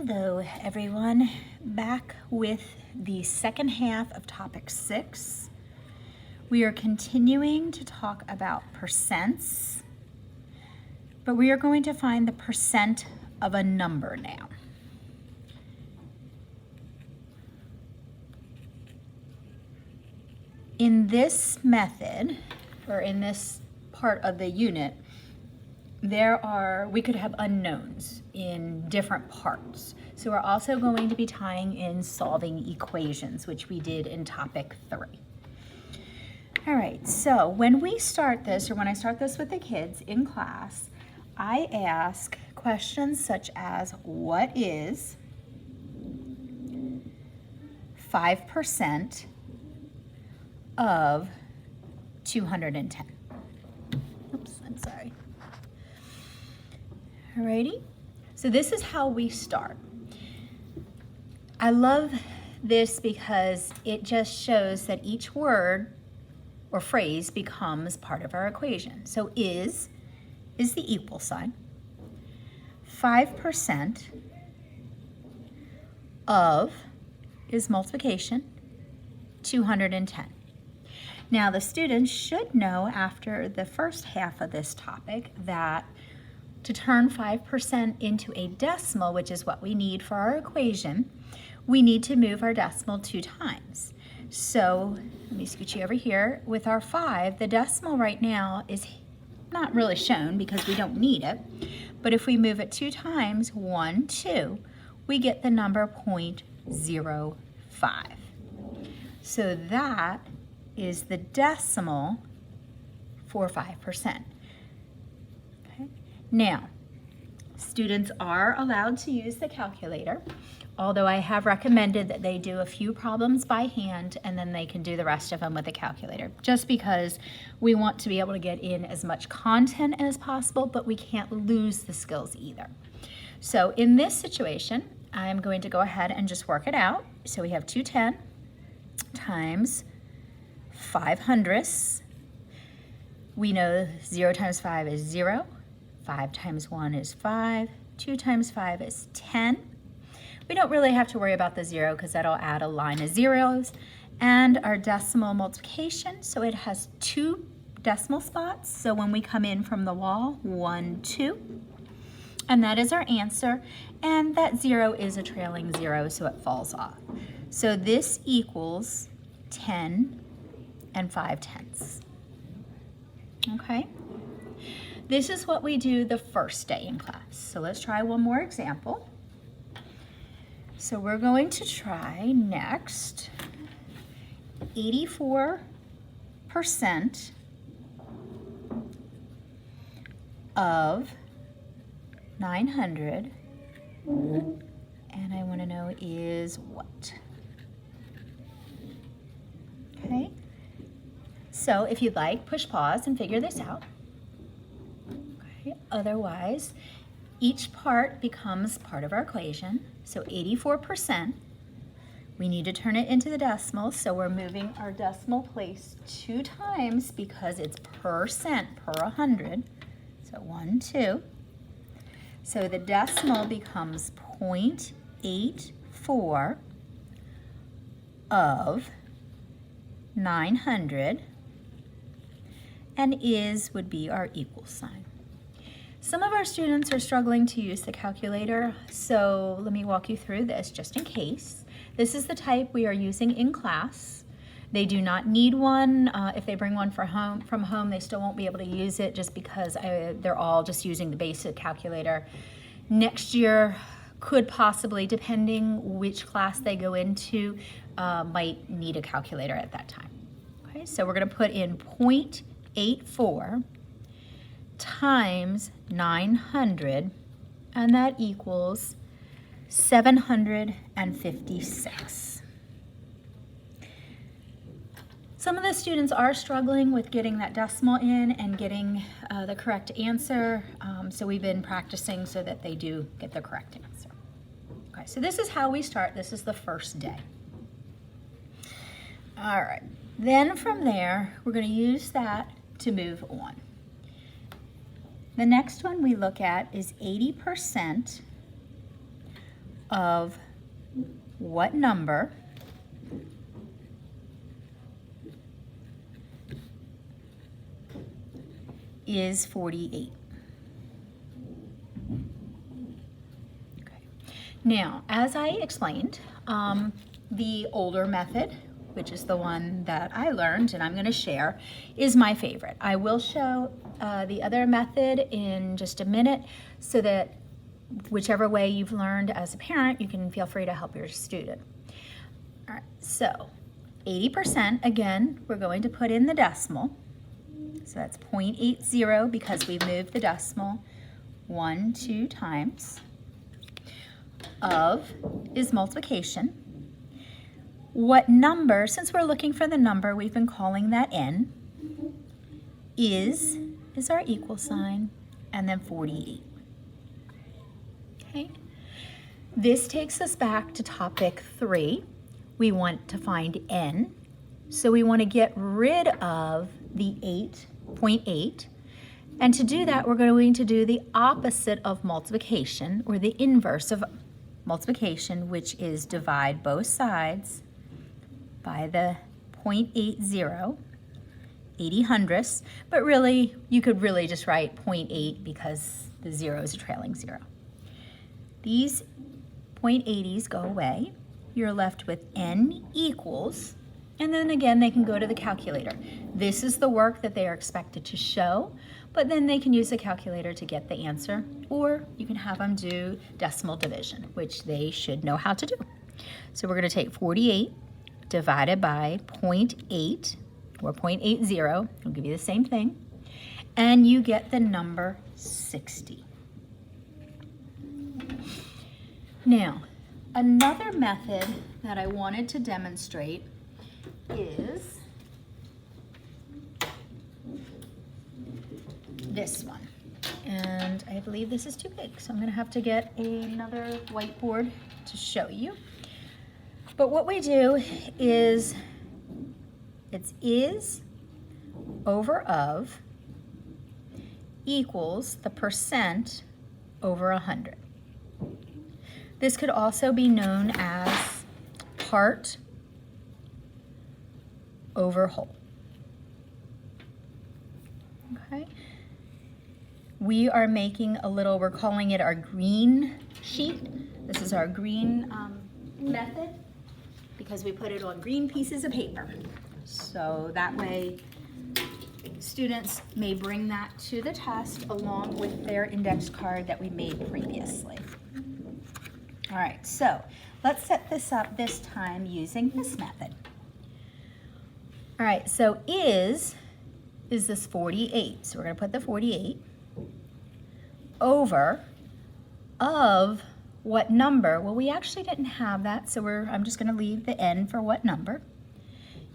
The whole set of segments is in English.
Hello everyone, back with the second half of topic 6. We are continuing to talk about percents, but we are going to find the percent of a number now. In this method, or in this part of the unit, we could have unknowns in different parts. So we're also going to be tying in solving equations, which we did in topic 3. All right, so when we start this, or when I start this with the kids in class, I ask questions such as, what is 5% of 210? Oops, I'm sorry. Alrighty, so this is how we start. I love this because it just shows that each word or phrase becomes part of our equation. So is the equal sign. 5% of is multiplication, 210. Now the students should know after the first half of this topic that to turn 5% into a decimal, which is what we need for our equation, we need to move our decimal 2 times. So let me scooch you over here. With our 5, the decimal right now is not really shown because we don't need it. But if we move it 2 times, 1, 2, we get the number 0.05. So that is the decimal for 5%. Now, students are allowed to use the calculator, although I have recommended that they do a few problems by hand and then they can do the rest of them with the calculator, just because we want to be able to get in as much content as possible, but we can't lose the skills either. So in this situation, I'm going to go ahead and just work it out. So we have 210 times 5 hundredths. We know 0 times 5 is 0. 5 times 1 is 5, 2 times 5 is 10. We don't really have to worry about the 0 because that'll add a line of zeros. And our decimal multiplication, so it has 2 decimal spots. So when we come in from the wall, 1, 2. And that is our answer. And that 0 is a trailing 0, so it falls off. So this equals 10 and 5/10. Okay? This is what we do the first day in class. So let's try one more example. So we're going to try next 84% of 900, and I want to know is what? Okay, so if you'd like, push pause and figure this out. Otherwise, each part becomes part of our equation. So 84%, we need to turn it into the decimal, so we're moving our decimal place 2 times because it's percent per 100. So 1, 2. So the decimal becomes 0.84 of 900, and is would be our equal sign. Some of our students are struggling to use the calculator, so let me walk you through this just in case. This is the type we are using in class. They do not need one. If they bring one from home, they still won't be able to use it just because they're all just using the basic calculator. Next year could possibly, depending which class they go into, might need a calculator at that time. Okay, so we're going to put in 0.84 times 900, and that equals 756. Some of the students are struggling with getting that decimal in and getting the correct answer, so we've been practicing so that they do get the correct answer. Okay, so this is how we start. This is the first day. All right, then from there, we're going to use that to move on. The next one we look at is 80% of what number is 48? Okay. Now, as I explained, the older method, which is the one that I learned and I'm going to share, is my favorite. I will show the other method in just a minute so that whichever way you've learned as a parent, you can feel free to help your student. All right, so 80%, again, we're going to put in the decimal. So that's 0.80 because we've moved the decimal 2 times. Of is multiplication. What number, since we're looking for the number, we've been calling that n, is our equal sign, and then 48. Okay. This takes us back to topic 3. We want to find n, so we want to get rid of the 8.8. And to do that, we're going to do the opposite of multiplication, or the inverse of multiplication, which is divide both sides by the 0.80, 80 hundredths, but really, you could really just write 0.8 because the 0 is a trailing 0. These 0.80s go away. You're left with n equals, and then again, they can go to the calculator. This is the work that they are expected to show, but then they can use the calculator to get the answer, or you can have them do decimal division, which they should know how to do. So we're going to take 48 divided by 0.8, or 0.80, it'll give you the same thing, and you get the number 60. Now, another method that I wanted to demonstrate is this one. And I believe this is too big, so I'm going to have to get another whiteboard to show you. But what we do is, it's is over of equals the percent over 100. This could also be known as part over whole. Okay. We are making a little, we're calling it our green sheet. This is our green method because we put it on green pieces of paper. So that way students may bring that to the test along with their index card that we made previously. All right, so let's set this up this time using this method. All right, so is this 48? So we're going to put the 48 over of what number? Well, we actually didn't have that, so I'm just going to leave the n for what number,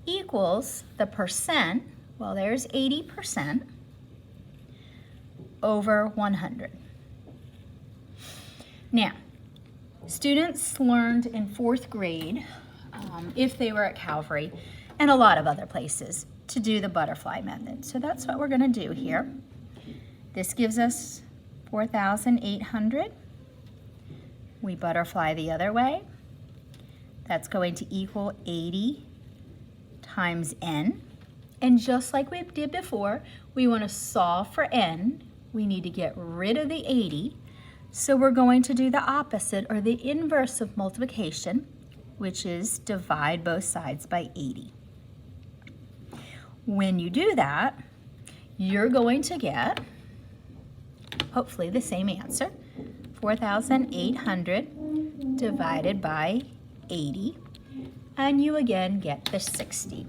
equals the percent, well, there's 80% over 100. Now, students learned in 4th grade, if they were at Calvary, and a lot of other places, to do the butterfly method. So that's what we're going to do here. This gives us 4,800. We butterfly the other way. That's going to equal 80 times n. And just like we did before, we want to solve for n. We need to get rid of the 80. So we're going to do the opposite, or the inverse of multiplication, which is divide both sides by 80. When you do that, you're going to get, hopefully, the same answer, 4,800 divided by 80, and you again get the 60.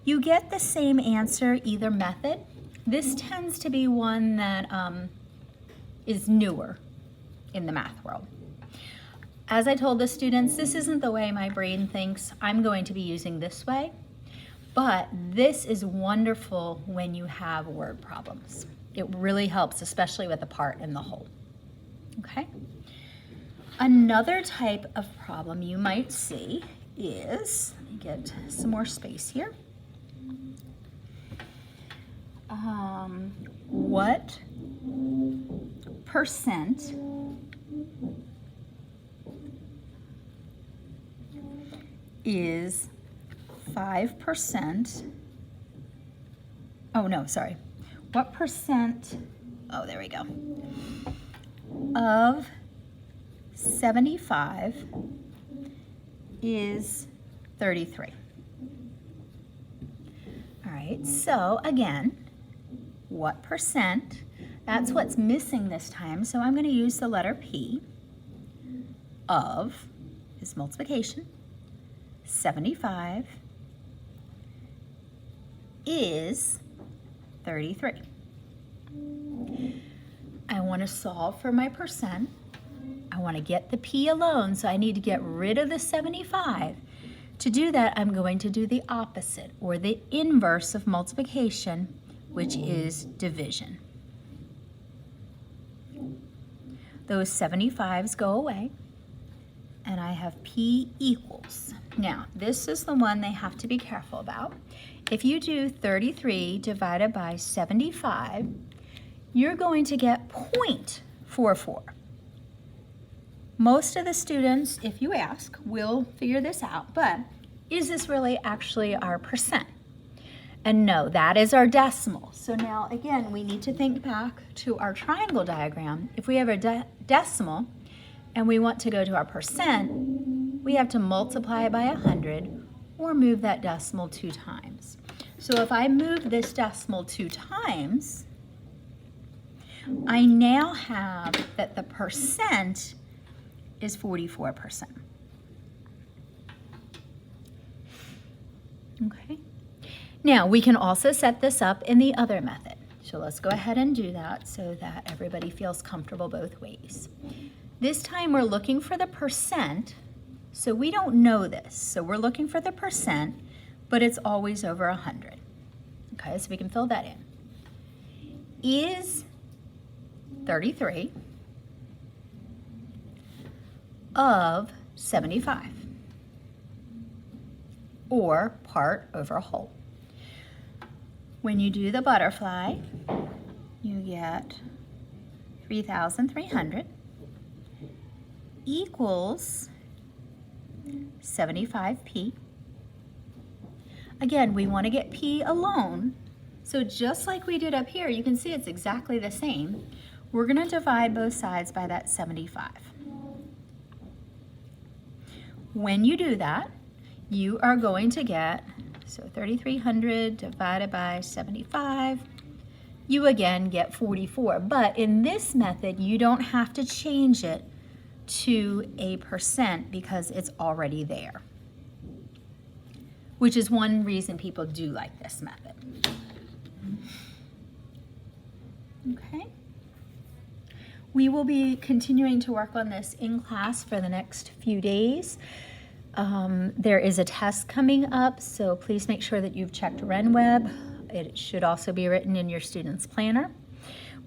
You get the same answer either method. This tends to be one that is newer in the math world. As I told the students, this isn't the way my brain thinks. I'm going to be using this way, but this is wonderful when you have word problems. It really helps, especially with the part and the whole. Okay? Another type of problem you might see is, let me get some more space here. What percent is 5%. Oh, no, sorry. What percent, oh, there we go, of 75 is 33. All right, so again, what percent? That's what's missing this time, so I'm going to use the letter P. Of is multiplication. 75 is 33. I want to solve for my percent. I want to get the P alone, so I need to get rid of the 75. To do that, I'm going to do the opposite, or the inverse of multiplication, which is division. Those 75s go away, and I have P equals. Now, this is the one they have to be careful about. If you do 33 divided by 75, you're going to get 0.44. Most of the students, if you ask, will figure this out, but is this really actually our percent? And no, that is our decimal. So now, again, we need to think back to our triangle diagram. If we have a decimal and we want to go to our percent, we have to multiply it by 100 or move that decimal 2 times. So if I move this decimal 2 times, I now have that the percent is 44%. Okay. Now, we can also set this up in the other method. So let's go ahead and do that so that everybody feels comfortable both ways. This time we're looking for the percent, so we don't know this. So we're looking for the percent, but it's always over 100. Okay, so we can fill that in. Is 33 of 75, or part over whole. When you do the butterfly, you get 3,300 equals 75p. Again, we want to get p alone, so just like we did up here, you can see it's exactly the same. We're going to divide both sides by that 75. When you do that, you are going to get, so 3,300 divided by 75, you again get 44. But in this method, you don't have to change it to a percent because it's already there, which is one reason people do like this method. Okay. We will be continuing to work on this in class for the next few days. There is a test coming up, so please make sure that you've checked RenWeb. It should also be written in your student's planner.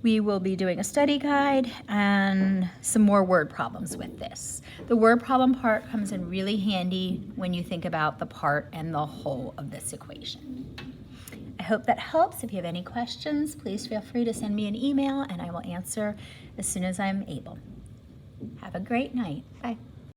We will be doing a study guide and some more word problems with this. The word problem part comes in really handy when you think about the part and the whole of this equation. I hope that helps. If you have any questions, please feel free to send me an email and I will answer as soon as I'm able. Have a great night. Bye.